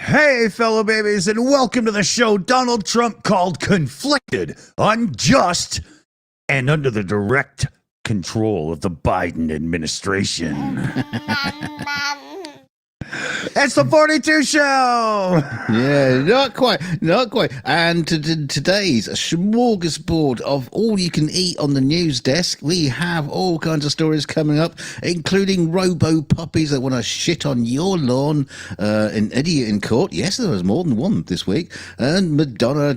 Hey, fellow babies, and welcome to the show Donald Trump called conflicted, unjust, and under the direct control of the Biden administration. It's the 42 show! Yeah, not quite. And today's a smorgasbord of all you can eat on the news desk. We have all kinds of stories coming up, including robo puppies that want to shit on your lawn, an idiot in court. Yes, there was more than one this week. And Madonna,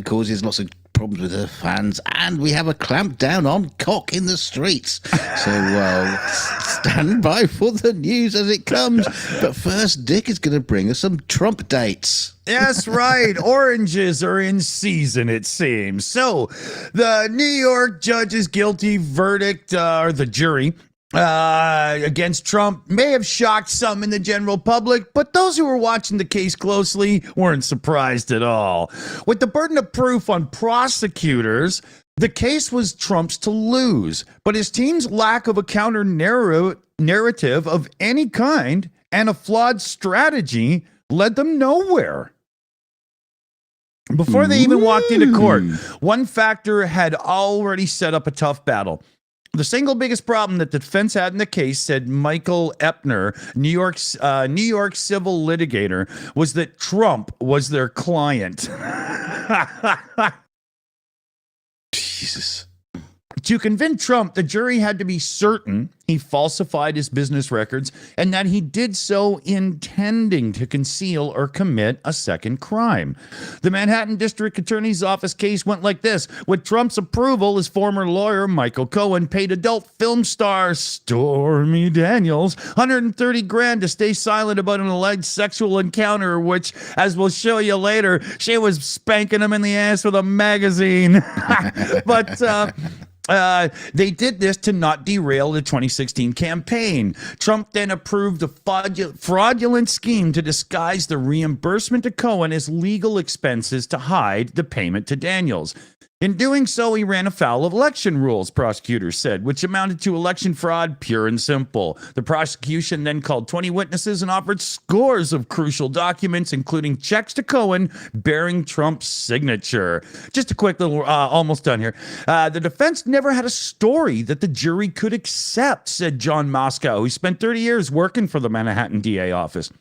causes lots of problems with her fans, and we have a clamp down on cock in the streets. So stand by for the news as it comes. But first, Dick is going to bring us some Trump dates. That's right. Oranges are in season, it seems. So the New York judge's guilty verdict, or the jury, against Trump may have shocked some in the general public, but those who were watching the case closely weren't surprised at all. With the burden of proof on prosecutors, the case was Trump's to lose, but his team's lack of a counter narrative of any kind and a flawed strategy led them nowhere. Before they even walked into court, one factor had already set up a tough battle. The single biggest problem that the defense had in the case, said Michael Epner, New York civil litigator, was that Trump was their client. Jesus. To convince Trump, the jury had to be certain he falsified his business records and that he did so intending to conceal or commit a second crime. The Manhattan District Attorney's Office case went like this. With Trump's approval, his former lawyer, Michael Cohen, paid adult film star Stormy Daniels $130,000 to stay silent about an alleged sexual encounter, which, as we'll show you later, she was spanking him in the ass with a magazine. But they did this to not derail the 2016 campaign. Trump then approved a fraudulent scheme to disguise the reimbursement to Cohen as legal expenses to hide the payment to Daniels. In doing so, he ran afoul of election rules, prosecutors said, which amounted to election fraud, pure and simple. The prosecution then called 20 witnesses and offered scores of crucial documents, including checks to Cohen bearing Trump's signature. Just a quick little, almost done here. The defense never had a story that the jury could accept, said John Moscow, who spent 30 years working for the Manhattan DA office.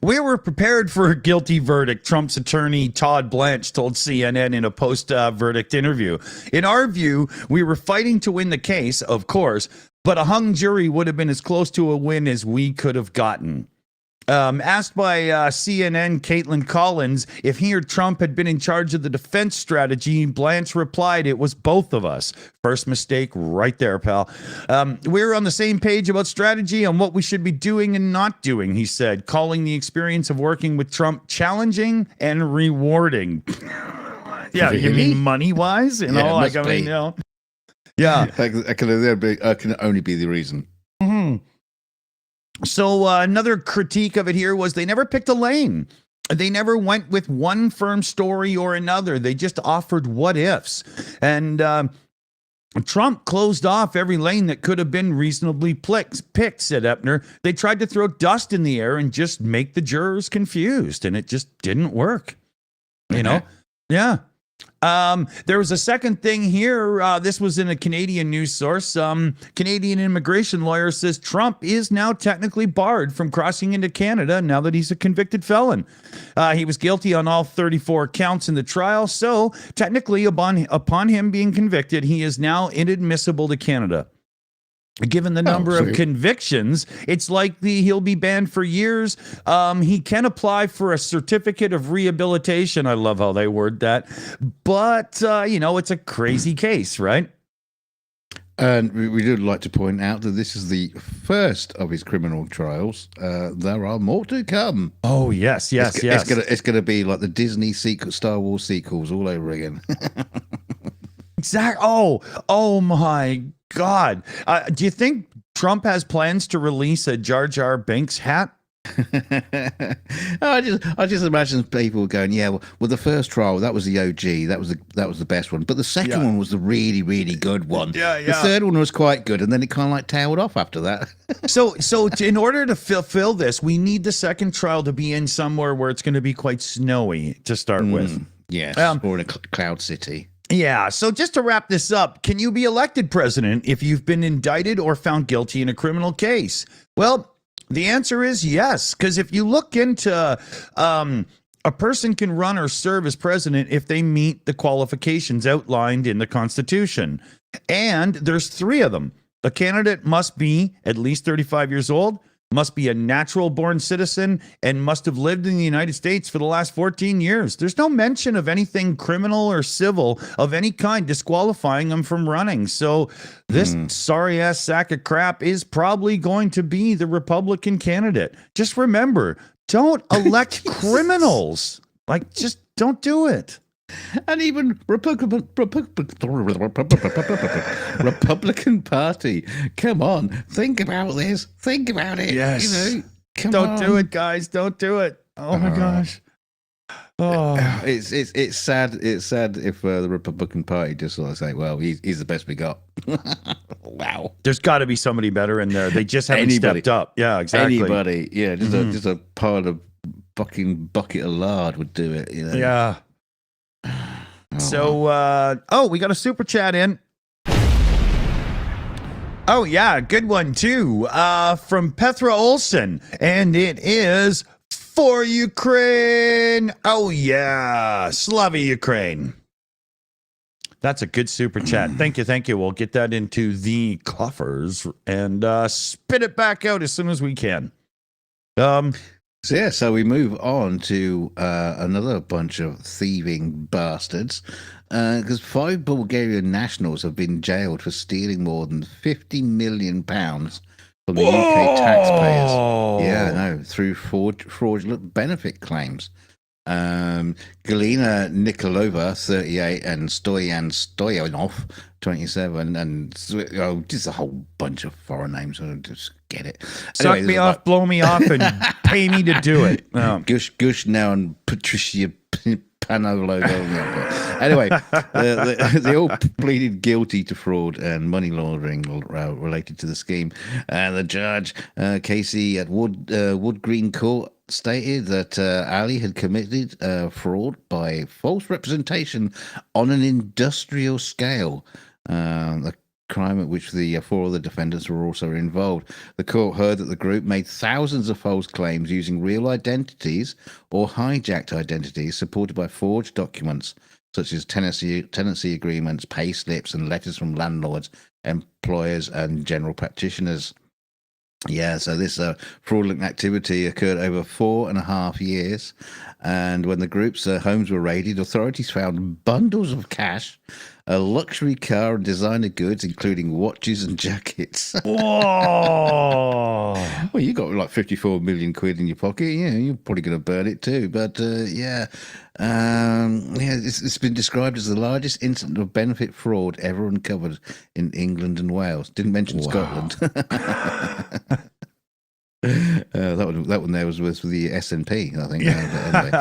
We were prepared for a guilty verdict, Trump's attorney Todd Blanche told CNN in a post-verdict interview. In our view, we were fighting to win the case, of course, but a hung jury would have been as close to a win as we could have gotten. Asked by CNN Caitlin Collins if he or Trump had been in charge of the defense strategy, Blanche replied, "It was both of us." First mistake right there, pal. We're on the same page about strategy and what we should be doing and not doing, he said, calling the experience of working with Trump challenging and rewarding. Yeah, Really? you mean money-wise? You know, like, I mean, you know. Yeah. That can only be the reason. Mm-hmm. So another critique of it here was they never picked a lane. They never went with one firm story or another. They just offered what ifs. And Trump closed off every lane that could have been reasonably picked, said Epner. They tried to throw dust in the air and just make the jurors confused, and it just didn't work. You know? Yeah. There was a second thing here. This was in a Canadian news source. Canadian immigration lawyer says Trump is now technically barred from crossing into Canada now that he's a convicted felon. He was guilty on all 34 counts in the trial. So technically, upon him being convicted, he is now inadmissible to Canada. Given the number of convictions, it's likely he'll be banned for years. He can apply for a certificate of rehabilitation. I love how they word that. But, you know, it's a crazy case, right? And we would like to point out that this is the first of his criminal trials. There are more to come. Oh, yes. It's gonna be like the Disney Star Wars sequels all over again. Exactly. Oh my God. Do you think Trump has plans to release a Jar Jar Binks hat? I just imagine people going, yeah, well, the first trial, that was the OG, that was the best one, but the second one was the really, really good one. The third one was quite good, and then it kind of like tailed off after that. So in order to fulfill this, we need the second trial to be in somewhere where it's going to be quite snowy to start with. Yes, or in a cloud city. Yeah, so just to wrap this up, can you be elected president if you've been indicted or found guilty in a criminal case? Well, the answer is yes, because if you look into a person can run or serve as president if they meet the qualifications outlined in the Constitution. And there's 3 of them. A candidate must be at least 35 years old, must be a natural-born citizen, and must have lived in the United States for the last 14 years. There's no mention of anything criminal or civil of any kind disqualifying them from running. So this sorry-ass sack of crap is probably going to be the Republican candidate. Just remember, don't elect criminals. Like, just don't do it. And even Republican Party. Come on, think about this. Think about it. Yes. You know, Don't do it, guys. Don't do it. Oh my gosh. Oh, it's sad. It's sad if the Republican Party just sort of say, "Well, he's the best we got." Wow. There's got to be somebody better in there. They just haven't stepped up. Yeah, exactly. Anybody. Yeah, just a pile of fucking bucket of lard would do it. You know? Yeah. So, we got a super chat in. Oh, yeah, good one, too, from Petra Olson, and it is for Ukraine. Oh, yeah, Slava Ukraine. That's a good super chat. Thank you. We'll get that into the coffers and spit it back out as soon as we can. So we move on to another bunch of thieving bastards, because 5 Bulgarian nationals have been jailed for stealing more than £50 million from the UK taxpayers. Yeah, no, through fraudulent benefit claims. Galina Nikolova, 38, and Stoyan Stoyanov, 27, and just a whole bunch of foreign names. I don't just get it. Suck me off, blow me off, and pay me to do it. Gush now and Patricia Panologo. Anyway, they all pleaded guilty to fraud and money laundering related to the scheme. And the judge, Casey at Wood Green Court, stated that Ali had committed fraud by false representation on an industrial scale. The crime at which the 4 other defendants were also involved. The court heard that the group made thousands of false claims using real identities or hijacked identities supported by forged documents such as tenancy agreements, pay slips, and letters from landlords, employers, and general practitioners. Yeah, so this fraudulent activity occurred over 4.5 years. And when the group's homes were raided, authorities found bundles of cash, a luxury car, and designer goods, including watches and jackets. Whoa! Well, you got like 54 million quid in your pocket. Yeah, you're probably going to burn it too. But it's been described as the largest incident of benefit fraud ever uncovered in England and Wales. Didn't mention Scotland. That one there was with the S&P, I think. But anyway,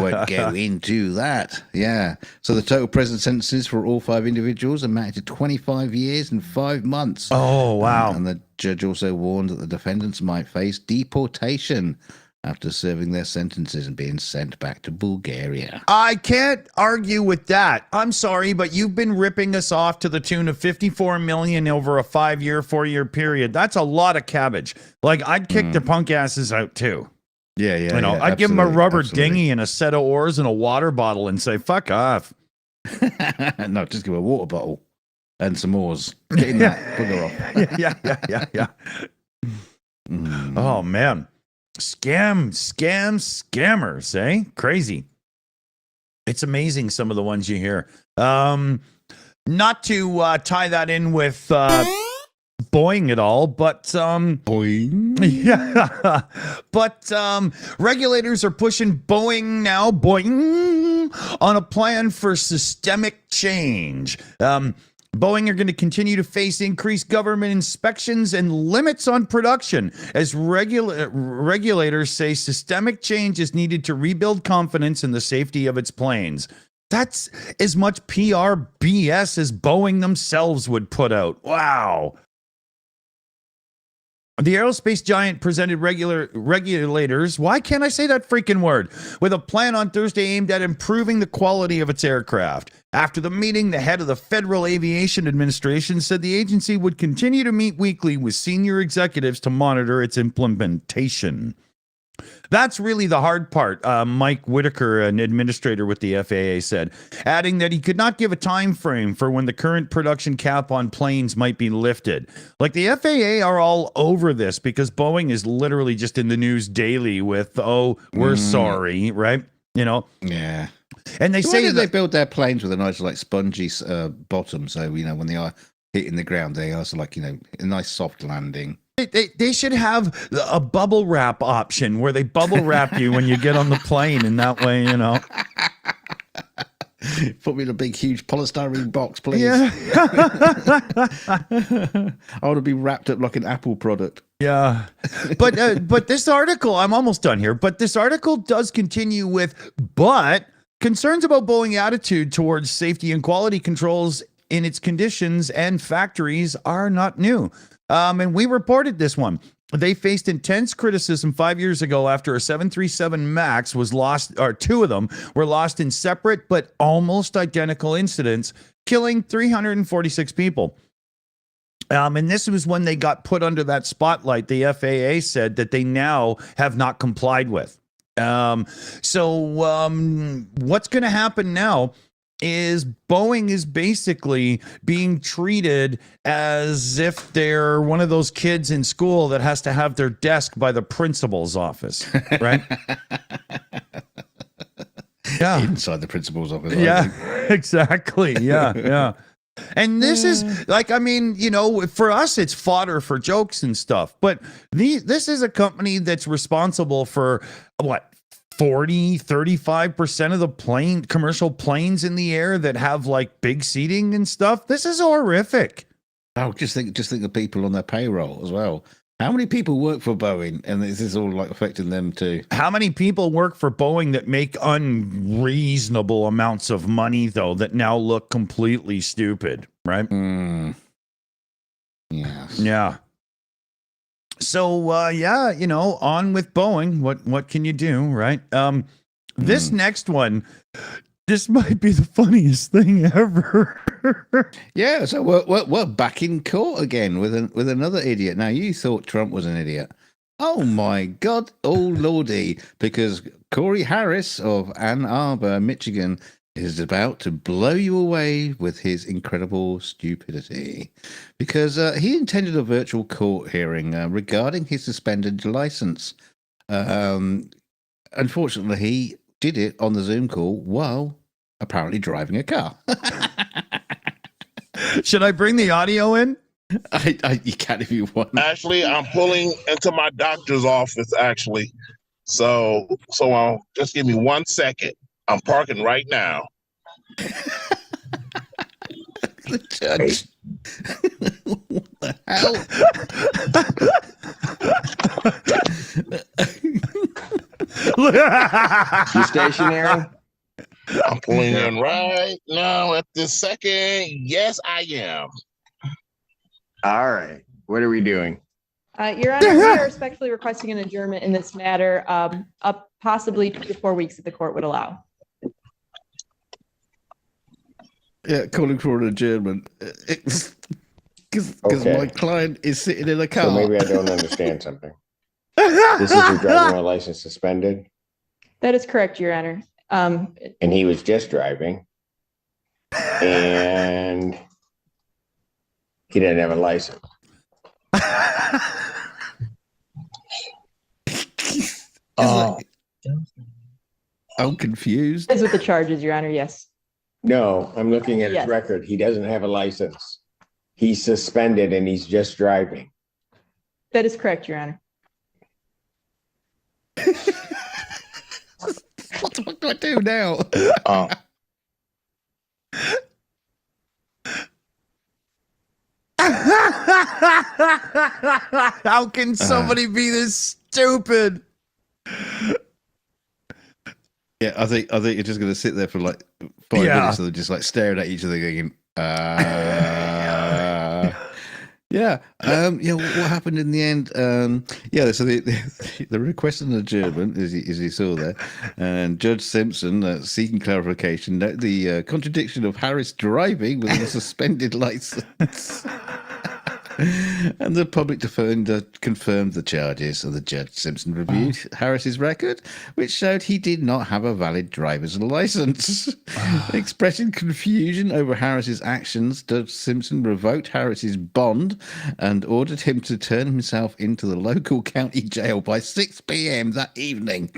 won't go into that. Yeah. So the total present sentences for all 5 individuals amounted to 25 years and 5 months. Oh, wow. And the judge also warned that the defendants might face deportation after serving their sentences and being sent back to Bulgaria. I can't argue with that. I'm sorry, but you've been ripping us off to the tune of 54 million over a 4-year period. That's a lot of cabbage. Like, I'd kick their punk asses out too. Yeah. I'd give them a rubber dinghy and a set of oars and a water bottle and say, fuck off. No, just give a water bottle and some oars. Get in that. Put her off. Yeah. Oh, man. Scammers, eh? Crazy. It's amazing some of the ones you hear. Not to tie that in with Boeing at all, but Boeing. Yeah. But regulators are pushing Boeing on a plan for systemic change. Boeing are going to continue to face increased government inspections and limits on production as regulators say systemic change is needed to rebuild confidence in the safety of its planes. That's as much PR BS as Boeing themselves would put out. Wow. The aerospace giant presented regulators, why can't I say that freaking word, with a plan on Thursday aimed at improving the quality of its aircraft. After the meeting, the head of the Federal Aviation Administration said the agency would continue to meet weekly with senior executives to monitor its implementation. That's really the hard part, Mike Whitaker, an administrator with the FAA, said, adding that he could not give a time frame for when the current production cap on planes might be lifted. Like, the FAA are all over this because Boeing is literally just in the news daily with, oh, we're sorry, right? You know? Yeah. And they say they build their planes with a nice, like, spongy bottom, so, you know, when they are hitting the ground, they are, like, you know, a nice soft landing. They should have a bubble wrap option where they bubble wrap you when you get on the plane, and that way, you know. Put me in a big, huge polystyrene box, please. Yeah. I want to be wrapped up like an Apple product. Yeah. But this article, I'm almost done here, but this article does continue with, but concerns about Boeing attitude towards safety and quality controls in its conditions and factories are not new. And we reported this one. They faced intense criticism 5 years ago after a 737 MAX was lost, or 2 of them were lost in separate but almost identical incidents, killing 346 people. And this was when they got put under that spotlight the FAA said that they now have not complied with. So what's going to happen now is Boeing is basically being treated as if they're one of those kids in school that has to have their desk by the principal's office, right? Yeah. Inside the principal's office. Yeah, exactly. Yeah. And this is like, I mean, you know, for us, it's fodder for jokes and stuff, but this is a company that's responsible for what? 35% of the commercial planes in the air that have like big seating and stuff. This is horrific. Oh, just think of people on their payroll as well. How many people work for Boeing, and this is all like affecting them too? How many people work for Boeing that make unreasonable amounts of money though, that now look completely stupid, right? Yes. Yeah. So, yeah, you know, on with Boeing. What can you do, right? This next one, this might be the funniest thing ever. Yeah, so we're back in court again with another idiot. Now, you thought Trump was an idiot. Oh my God, oh lordy, because Corey Harris of Ann Arbor, Michigan, is about to blow you away with his incredible stupidity, because he intended a virtual court hearing regarding his suspended license. Unfortunately, he did it on the Zoom call while apparently driving a car. Should I bring the audio in? You can if you want. Actually, I'm pulling into my doctor's office, actually. So just give me 1 second. I'm parking right now. The judge. What the hell? You stationary? I'm pulling in right now at this second. Yes, I am. All right. What are we doing? Your Honor, we are respectfully requesting an adjournment in this matter, up possibly 2 to 4 weeks if the court would allow. Yeah, calling for an adjournment. Because Okay. my client is sitting in a car. So maybe I don't understand something. This is your driving license suspended, That is correct, Your Honor. and he was just driving, and he didn't have a license. I'm confused. Is with the charges, Your Honor, yes. No, I'm looking at his Yes. record. He doesn't have a license. He's suspended, and he's just driving. That is correct, Your Honor. What the fuck do I do now? How can somebody be this stupid? Yeah, I think you're just going to sit there for like 5 minutes and they're just like staring at each other going, yeah. What happened in the end? So the request an adjournment, as you saw there, and Judge Simpson seeking clarification. Note the contradiction of Harris driving with a suspended license. And the public defender confirmed the charges. So the Judge Simpson reviewed Harris's record, which showed he did not have a valid driver's license. Expressing confusion over Harris's actions, Judge Simpson revoked Harris's bond and ordered him to turn himself into the local county jail by 6 p.m. that evening.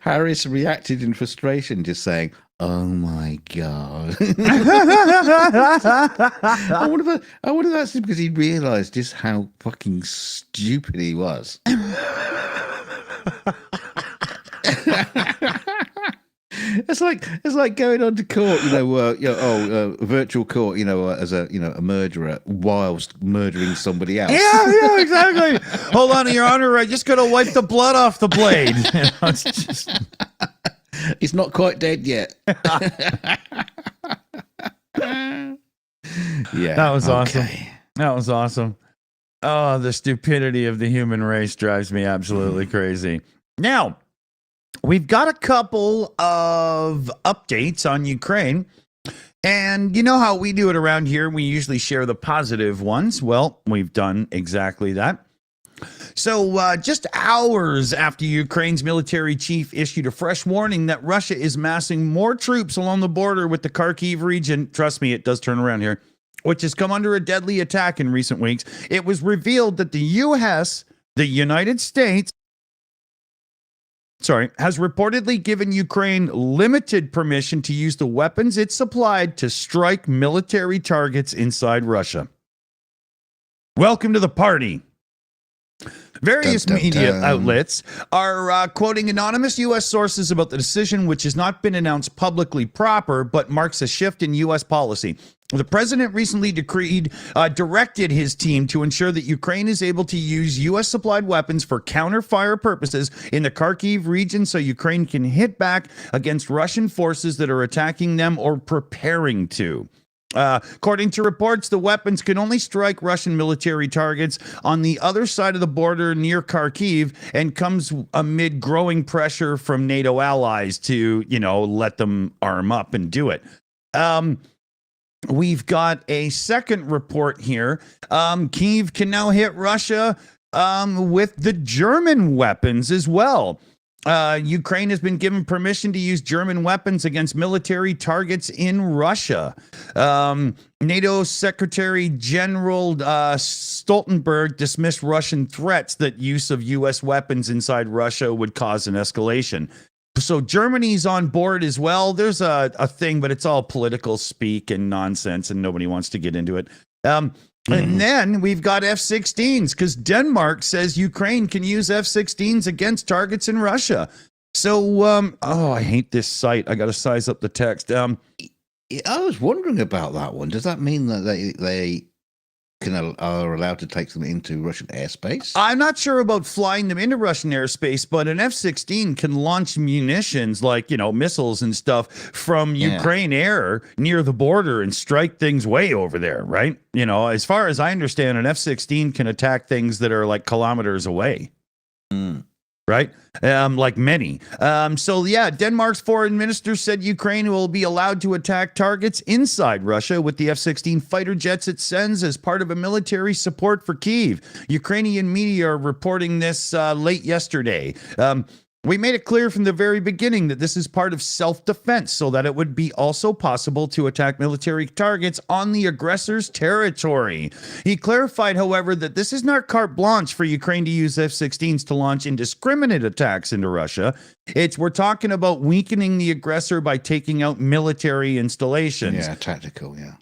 Harris reacted in frustration, just saying, "Oh my God." I wonder if that's because he realised just how fucking stupid he was. It's like going on to court, virtual court, as a murderer whilst murdering somebody else. Yeah, exactly. Hold on, Your Honor. I just got to wipe the blood off the blade. It's just... He's not quite dead yet. Yeah, that was awesome. Okay. That was awesome. Oh, the stupidity of the human race drives me absolutely crazy. Now, we've got a couple of updates on Ukraine. And you know how we do it around here? We usually share the positive ones. Well, we've done exactly that. So just hours after Ukraine's military chief issued a fresh warning that Russia is massing more troops along the border with the Kharkiv region, trust me, it does turn around here, which has come under a deadly attack in recent weeks, it was revealed that the United States, has reportedly given Ukraine limited permission to use the weapons it supplied to strike military targets inside Russia. Welcome to the party. Various media outlets are quoting anonymous U.S. sources about the decision, which has not been announced publicly proper, but marks a shift in U.S. policy. The president recently directed his team to ensure that Ukraine is able to use U.S. supplied weapons for counter-fire purposes in the Kharkiv region so Ukraine can hit back against Russian forces that are attacking them or preparing to. According to reports, the weapons can only strike Russian military targets on the other side of the border near Kharkiv and comes amid growing pressure from NATO allies to, let them arm up and do it. We've got a second report here. Kyiv can now hit Russia with the German weapons as well. Ukraine has been given permission to use German weapons against military targets in Russia. NATO Secretary General Stoltenberg dismissed Russian threats that use of U.S. weapons inside Russia would cause an escalation. So Germany's on board as well. There's a thing, but it's all political speak and nonsense, and nobody wants to get into it. And then we've got F-16s, because Denmark says Ukraine can use F-16s against targets in Russia. So, I hate this site. I got to size up the text. I was wondering about that one. Does that mean that they are allowed to take them into Russian airspace? I'm not sure about flying them into Russian airspace, but an F-16 can launch munitions like, missiles and stuff from Ukraine air near the border and strike things way over there, right? As far as I understand, an F-16 can attack things that are like kilometers away. Right? Like many. Denmark's foreign minister said Ukraine will be allowed to attack targets inside Russia with the F-16 fighter jets it sends as part of a military support for Kyiv. Ukrainian media are reporting this late yesterday. We made it clear from the very beginning that this is part of self-defense so that it would be also possible to attack military targets on the aggressor's territory. He clarified, however, that this is not carte blanche for Ukraine to use F-16s to launch indiscriminate attacks into Russia. We're talking about weakening the aggressor by taking out military installations. Yeah, tactical, yeah.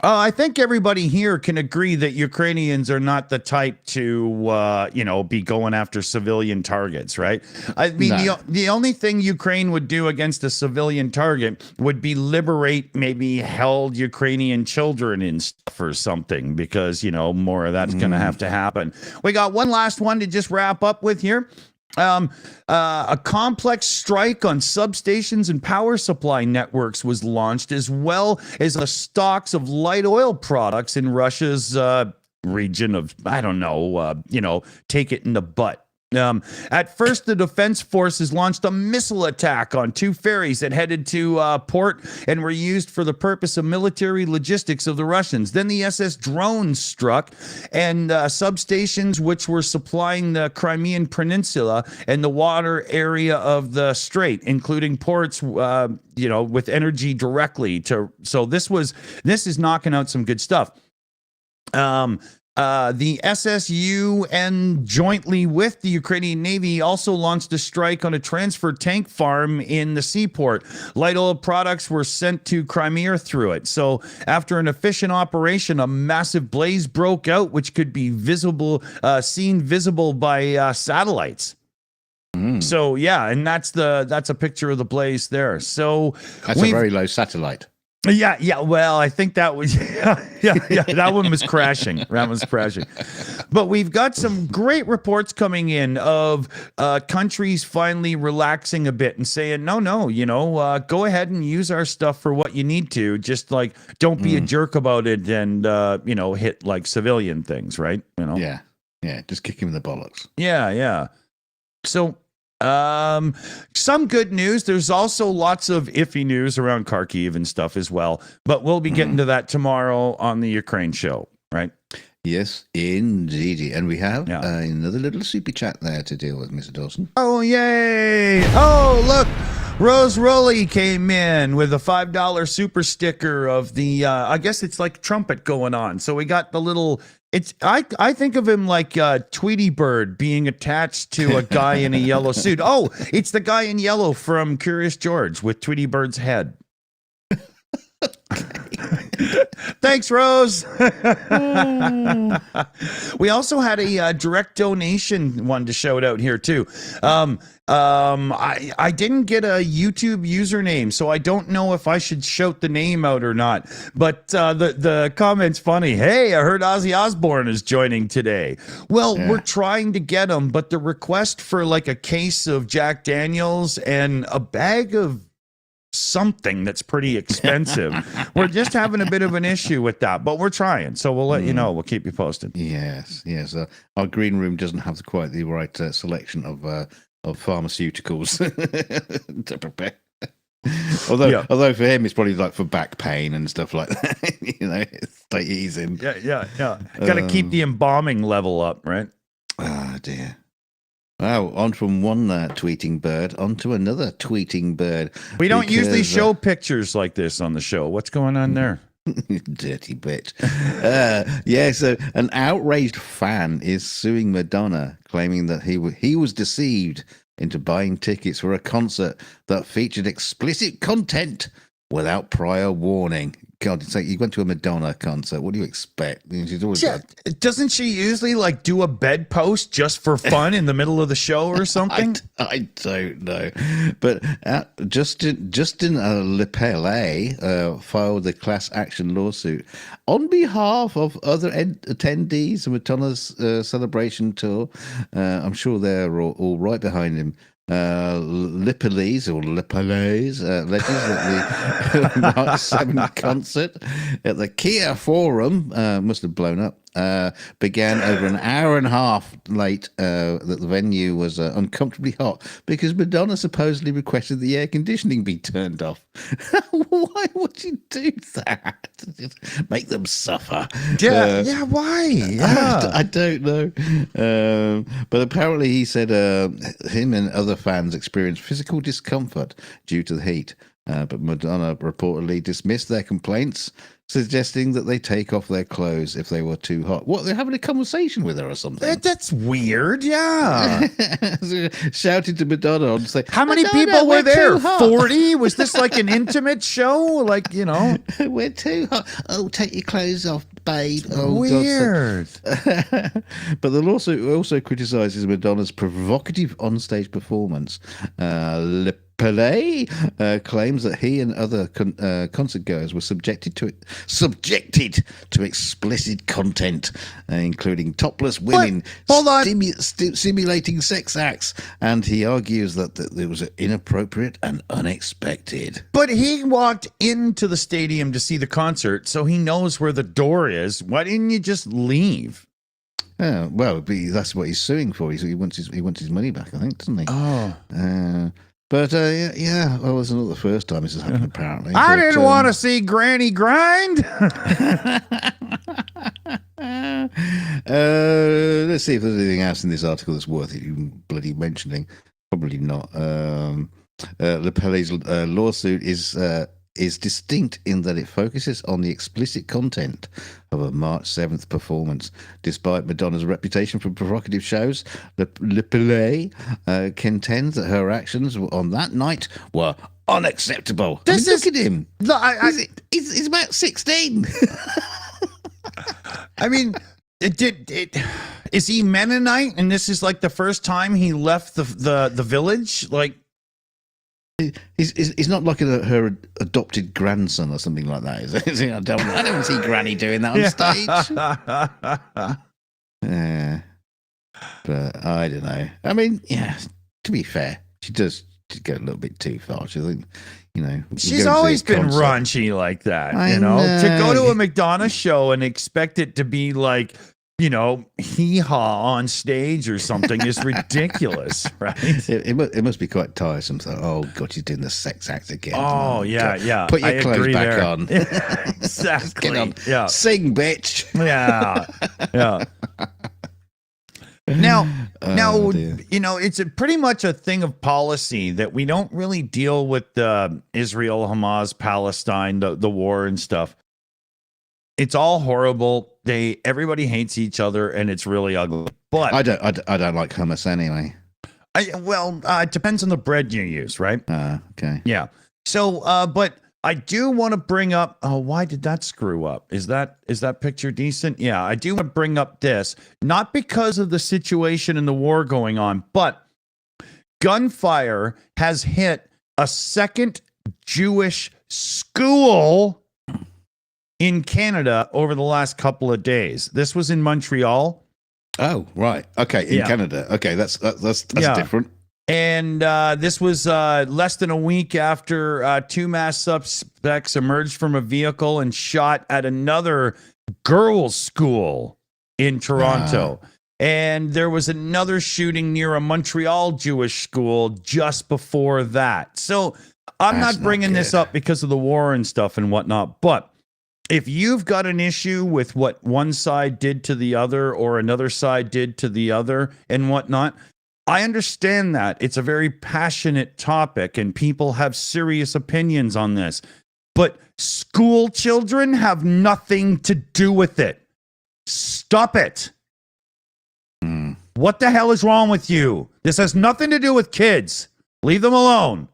I think everybody here can agree that Ukrainians are not the type to, be going after civilian targets, right? I mean, the only thing Ukraine would do against a civilian target would be liberate maybe held Ukrainian children and stuff or something, because, more of that's going to have to happen. We got one last one to just wrap up with here. A complex strike on substations and power supply networks was launched, as well as the stocks of light oil products in Russia's region of, take it in the butt. At first, the defense forces launched a missile attack on two ferries that headed to port and were used for the purpose of military logistics of the Russians. Then the SS drones struck, and substations which were supplying the Crimean Peninsula and the water area of the strait, including ports, with energy directly to. So this is knocking out some good stuff. The SSU and jointly with the Ukrainian Navy also launched a strike on a transfer tank farm in the seaport. Light oil products were sent to Crimea through it. So after an efficient operation, a massive blaze broke out, which could be seen visible by satellites. So yeah, and that's a picture of the blaze there. So that's a very low satellite. Yeah. Well, I think that was, that one was crashing. That was crashing. But we've got some great reports coming in of countries finally relaxing a bit and saying, no, go ahead and use our stuff for what you need to. Just don't be a jerk about it and, hit civilian things, right? Yeah. Just kick him in the bollocks. Yeah. So, some good news. There's also lots of iffy news around Kharkiv and stuff as well, but we'll be getting to that tomorrow on the Ukraine show, right? Yes, indeed. And we have another little super chat there to deal with, Mr. Dawson. Oh, yay. Oh, look. Rose Rowley came in with a $5 super sticker of the, I guess it's like trumpet going on. So we got the little, I think of him like Tweety Bird being attached to a guy in a yellow suit. Oh, it's the guy in yellow from Curious George with Tweety Bird's head. Thanks, Rose. We also had a direct donation one to shout out here too. I didn't get a YouTube username, so I don't know if I should shout the name out or not. But the comment's funny. Hey, I heard Ozzy Osbourne is joining today. Well, we're trying to get him, but the request for a case of Jack Daniels and a bag of something that's pretty expensive. We're just having a bit of an issue with that, but we're trying. So we'll let you know. We'll keep you posted. Yes. Our green room doesn't have quite the right selection of pharmaceuticals to prepare. Although for him it's probably like for back pain and stuff like that. Stay easy. Yeah. Got to keep the embalming level up, right? Oh dear. Wow, on from one tweeting bird onto another tweeting bird. We don't usually show pictures like this on the show. What's going on there? Dirty bitch. So an outraged fan is suing Madonna, claiming that he was deceived into buying tickets for a concert that featured explicit content without prior warning. God, it's like you went to a Madonna concert. What do you expect? She's always doesn't she usually like do a bedpost just for fun in the middle of the show or something? I don't know. But Justin Lepele filed the class action lawsuit on behalf of other attendees of Madonna's celebration tour. I'm sure they're all right behind him. Lepele's alleges that the March 7th concert at the Kia Forum must have blown up. Began over an hour and a half late. That the venue was uncomfortably hot because Madonna supposedly requested the air conditioning be turned off. Why would you do that? Make them suffer. Why? Yeah. I don't know. But apparently he said him and other fans experienced physical discomfort due to the heat. But Madonna reportedly dismissed their complaints, suggesting that they take off their clothes if they were too hot. What, they're having a conversation with her or something? That's weird, yeah. Shouted to Madonna on say, how many people were there? 40? Was this like an intimate show? Like, We're too hot. Oh, take your clothes off, babe. Oh, weird. But the lawsuit also criticizes Madonna's provocative onstage performance. Pelé claims that he and other concert goers were subjected to explicit content, including topless women simulating sex acts, and he argues that it was inappropriate and unexpected. But he walked into the stadium to see the concert, so he knows where the door is. Why didn't you just leave? Well, that's what he's suing for. He wants his money back, I think, doesn't he? Oh. But well, it's not the first time this has happened, apparently. I didn't want to see Granny grind. Let's see if there's anything else in this article that's worth even bloody mentioning. Probably not. Lepele's lawsuit is distinct in that it focuses on the explicit content of a March 7th performance. Despite Madonna's reputation for provocative shows, Lepele contends that her actions on that night were unacceptable. Look at him. He's about 16. I mean, is he Mennonite? And this is like the first time he left the village? Like, He's not like her adopted grandson or something like that, is he? I don't see Granny doing that on stage. Yeah. But I don't know. I mean, to be fair, she does go a little bit too far. She's always been raunchy like that. To go to a Madonna show and expect it to be like, hee-haw on stage or something is ridiculous, right? It must be quite tiresome. So, oh, God, she's doing the sex act again. Oh, yeah. Put your clothes back on. Exactly. Get on. Yeah. Sing, bitch. Yeah. Now, it's pretty much a thing of policy that we don't really deal with Israel, Hamas, Palestine, the war and stuff. It's all horrible. Everybody hates each other, and it's really ugly. But I don't like hummus anyway. It depends on the bread you use, right? Okay. Yeah. So, but I do want to bring up. Oh, why did that screw up? Is that picture decent? Yeah, I do want to bring up this, not because of the situation and the war going on, but gunfire has hit a second Jewish school in Canada over the last couple of days. This was in Montreal. Oh, right. Okay, in Canada. Okay, that's different. And this was less than a week after two masked suspects emerged from a vehicle and shot at another girls' school in Toronto. And there was another shooting near a Montreal Jewish school just before that. So I'm That's not bringing not this good. up because of the war and stuff and whatnot. But if you've got an issue with what one side did to the other or another side did to the other and whatnot, I understand that. It's a very passionate topic and people have serious opinions on this. But school children have nothing to do with it. Stop it. What the hell is wrong with you? This has nothing to do with kids. Leave them alone.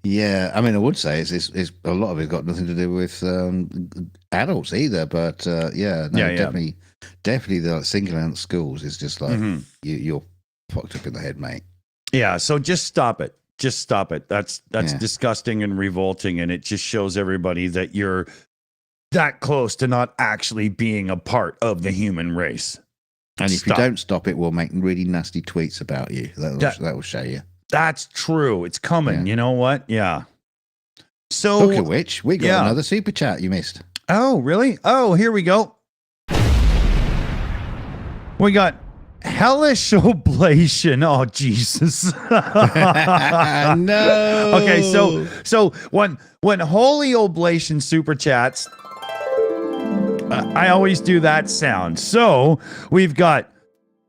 Yeah, I mean, I would say it's a lot of it's got nothing to do with adults either. But definitely the single out schools is just like you're fucked up in the head, mate. Yeah, so just stop it. Just stop it. That's disgusting and revolting, and it just shows everybody that you're that close to not actually being a part of the human race. And if you don't stop it, we'll make really nasty tweets about you. That will show you. That's true. It's coming. Yeah. You know what? Yeah. So, Look at which we got another super chat you missed. Oh, really? Oh, here we go. We got hellish oblation. Oh, Jesus. No. Okay, so when holy oblation super chats, I always do that sound. So we've got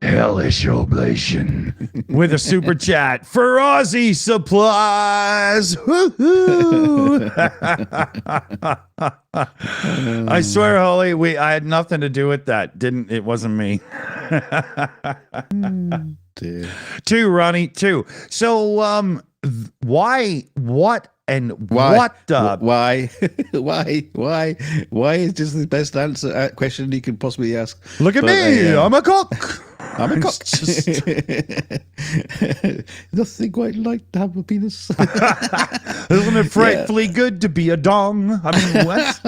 hellish oblation with a super chat for Aussie supplies. Woo-hoo. I swear, Holy, I had nothing to do with that. It wasn't me. Dear. Two, Ronnie, two. So, why is just the best answer question you can possibly ask? Look at me, I'm a cook. I'm a cock. Just... Nothing quite like to have a penis. Isn't it frightfully good to be a dong? I mean, what?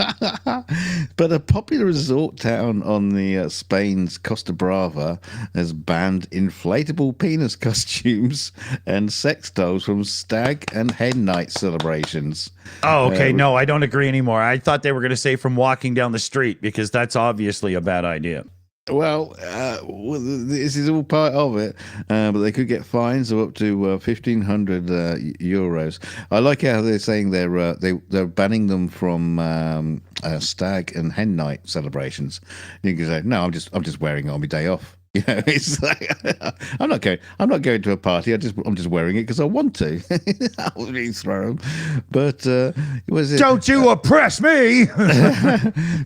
But a popular resort town on the Spain's Costa Brava has banned inflatable penis costumes and sex dolls from stag and hen night celebrations. Oh, okay. No, I don't agree anymore. I thought they were going to say from walking down the street because that's obviously a bad idea. Well, this is all part of it, but they could get fines of up to 1,500 euros. I like how they're saying they're banning them from stag and hen night celebrations. You can say, no, I'm just wearing it on my day off. You know, it's like I'm not going to a party. I'm just wearing it because I want to. I was being thrown, but Don't you oppress me?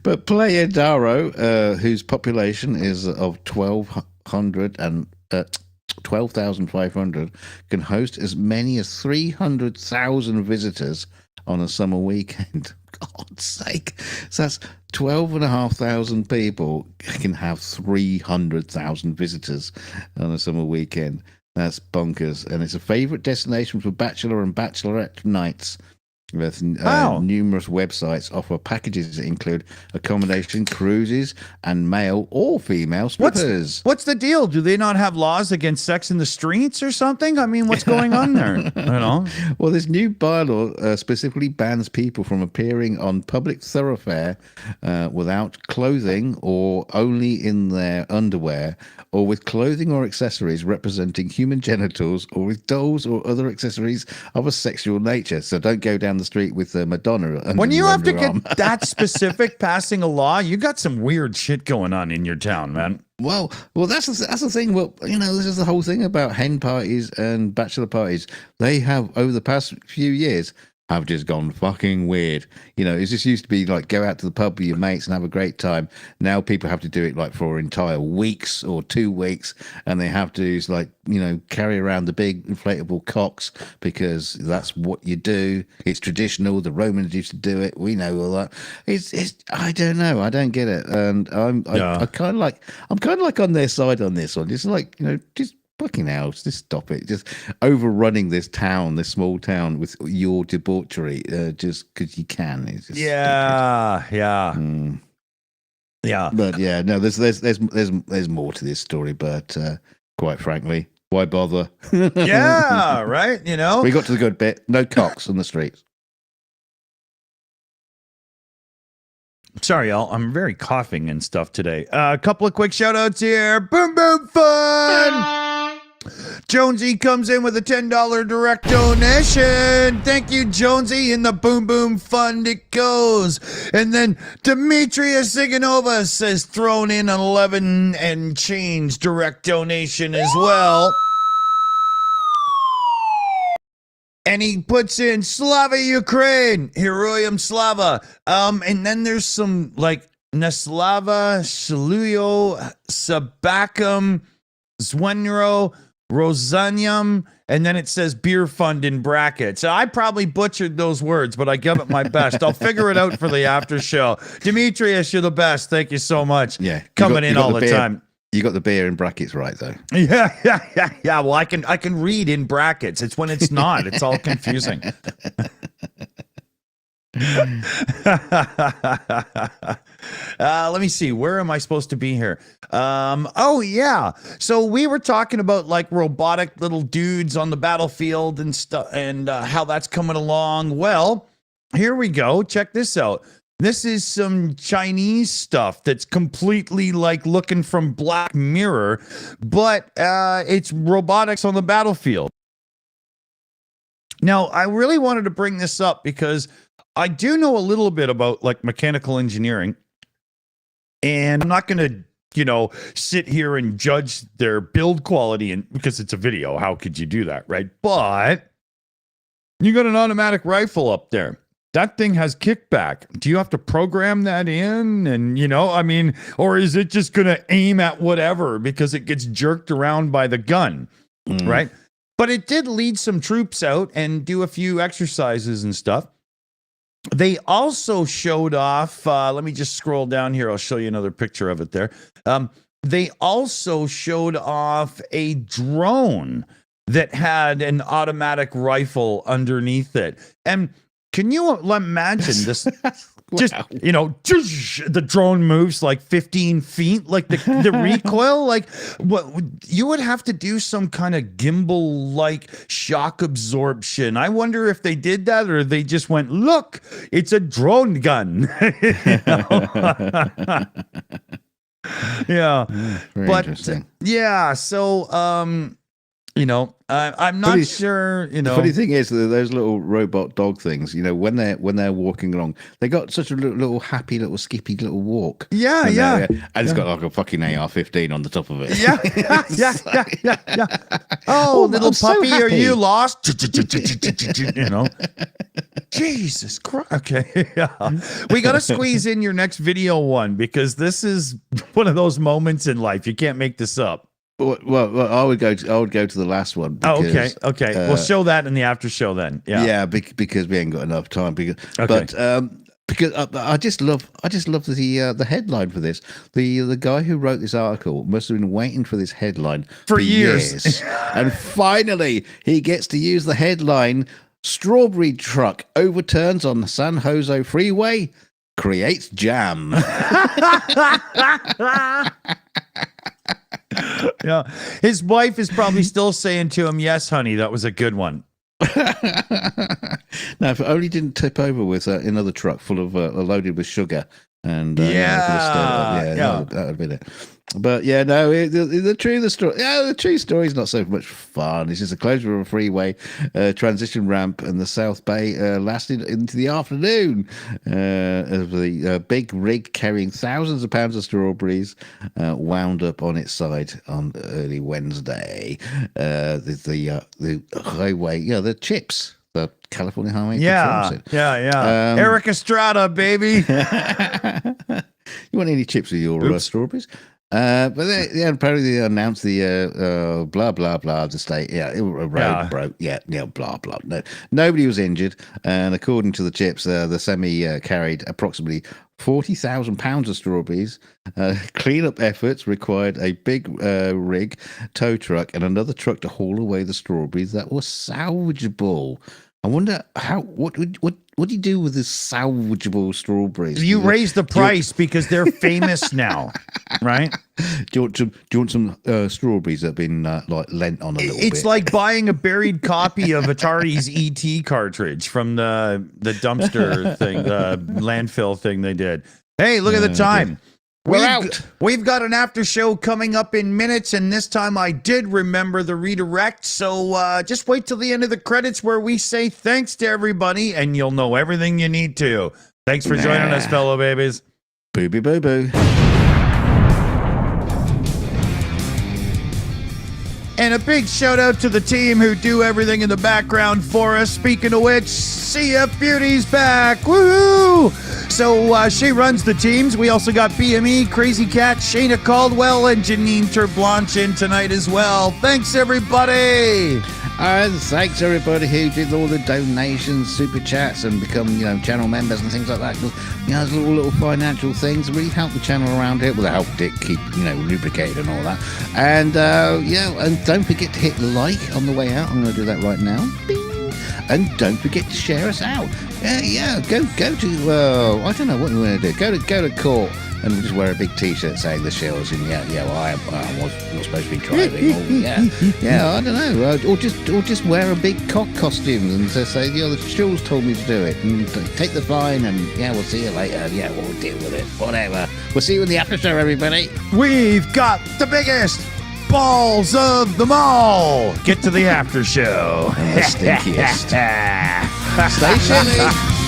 But Playa Daro, whose population is of 12,500, can host as many as 300,000 visitors on a summer weekend. God's sake. So that's 12,500 people can have 300,000 visitors on a summer weekend. That's bonkers. And it's a favorite destination for bachelor and bachelorette nights. With numerous websites offer packages that include accommodation, cruises, and male or female strippers. What's the deal? Do they not have laws against sex in the streets or something? I mean, what's going on there? I don't know. Well, this new bylaw specifically bans people from appearing on public thoroughfare without clothing or only in their underwear, or with clothing or accessories representing human genitals, or with dolls or other accessories of a sexual nature. So don't go down the street with Madonna. When you have to get that specific passing a law, you got some weird shit going on in your town, man. Well, that's the thing. Well, you know, this is the whole thing about hen parties and bachelor parties. They have, over the past few years, have just gone fucking weird. You know, it just used to be like go out to the pub with your mates and have a great time. Now people have to do it like for entire weeks or 2 weeks, and they have to like, you know, carry around the big inflatable cocks because that's what you do. It's traditional. The Romans used to do it. We know all that. It's I don't know. I don't get it, and I'm kind of like on their side on this one. It's like, you know, just fucking hell, just stop it. Just overrunning this town, this small town, with your debauchery, just because you can. It's just yeah. Yeah. But yeah, no, there's more to this story, but quite frankly, why bother? Yeah, right. You know, We got to the good bit. No cocks on the streets. sorry, y'all. I'm very coughing and stuff today. A couple of quick shout outs here. Boom, boom, fun. Jonesy comes in with a $10 direct donation. Thank you, Jonesy. In the Boom Boom Fund it goes. And then Demetrius Siganovas has thrown in an 11 and change direct donation as well. And he puts in Slava Ukraine, Heroyam Slava. And then there's some like Naslava, Shaluyo, Sabakam, Zwenro, Rosanium, and then it says beer fund in brackets. I probably butchered those words, but I give it my best. I'll figure it out for the after show. Demetrius, you're the best. Thank you so much. Yeah, Coming in all the time. You got the beer in brackets right, though. Yeah. Well, I can read in brackets. It's when it's not. It's all confusing. Let me see. Where am I supposed to be here? Oh yeah. So we were talking about like robotic little dudes on the battlefield and stuff, and how that's coming along. Well, here we go. Check this out. This is some Chinese stuff that's completely like looking from Black Mirror, but it's robotics on the battlefield. Now, I really wanted to bring this up because I do know a little bit about like mechanical engineering, and I'm not going to, sit here and judge their build quality because it's a video. How could you do that, right? But you got an automatic rifle up there. That thing has kickback. Do you have to program that in? And, or is it just going to aim at whatever because it gets jerked around by the gun, right? But it did lead some troops out and do a few exercises and stuff. They also showed off, let me just scroll down here. I'll show you another picture of it there. They also showed off a drone that had an automatic rifle underneath it. And can you imagine this? Just, the drone moves like 15 feet, like the recoil, like what you would have to do some kind of gimbal like shock absorption. I wonder if they did that or they just went, look, it's a drone gun. Yeah. Very interesting. Yeah. So, I'm not sure, The funny thing is that those little robot dog things, when they're walking along, they got such a little happy little skippy little walk. Yeah. And it's got like a fucking AR-15 on the top of it. Yeah. Oh, little puppy, are you lost? Jesus Christ. Okay. Yeah. We got to squeeze in your next video one because this is one of those moments in life. You can't make this up. Well, I would go to the last one. Because, okay. We'll show that in the after show then. Yeah. Because we ain't got enough time. Because I just love the headline for this. The guy who wrote this article must have been waiting for this headline for years. And finally he gets to use the headline: Strawberry truck overturns on the San Jose freeway, creates jam. Yeah, his wife is probably still saying to him, "Yes, honey, that was a good one." Now, if it only didn't tip over with another truck full of loaded with sugar, and that would have been it. But yeah, no, the true story is not so much fun. It's just a closure of a freeway, transition ramp, and the South Bay lasted into the afternoon. As the big rig carrying thousands of pounds of strawberries wound up on its side on early Wednesday. The highway, the chips. The California highway. Yeah. Eric Estrada, baby. You want any chips with your strawberries? But apparently they announced the blah blah blah of the state. Yeah, it road broke. Yeah, blah blah. No, nobody was injured, and according to the chips, the semi carried approximately 40,000 pounds of strawberries. Cleanup efforts required a big rig, tow truck, and another truck to haul away the strawberries that were salvageable. I wonder what do you do with the salvageable strawberries? You raise the price because they're famous now, right? Do you want some strawberries that have been like lent on a little bit? It's like buying a buried copy of Atari's ET cartridge from the dumpster thing, the landfill thing they did. Hey, look at the time. We're out. We've got an after show coming up in minutes, and this time I did remember the redirect, so just wait till the end of the credits where we say thanks to everybody, and you'll know everything you need to. Thanks for joining us, fellow babies. Booby boo boo. And a big shout out to the team who do everything in the background for us. Speaking of which, CF Beauty's back. Woohoo! So she runs the teams. We also got BME, Crazy Cat, Shayna Caldwell, and Janine Terblanche in tonight as well. Thanks, everybody. Thanks everybody who did all the donations, super chats, and become channel members and things like that. Those little financial things really help the channel around here. Well, they helped it keep lubricated and all that. And and don't forget to hit like on the way out. I'm going to do that right now. Bing. And don't forget to share us out. Go to I don't know what you want to do. Go to court and we'll just wear a big T-shirt saying the Shills, and I was not supposed to be driving. I don't know, or just wear a big cock costume and say the Shills told me to do it, and take the fine, and we'll see you later. We'll deal with it. Whatever. We'll see you in the after show, everybody. We've got the biggest balls of them all. Get to the after show. The stinkiest. Stay chilly.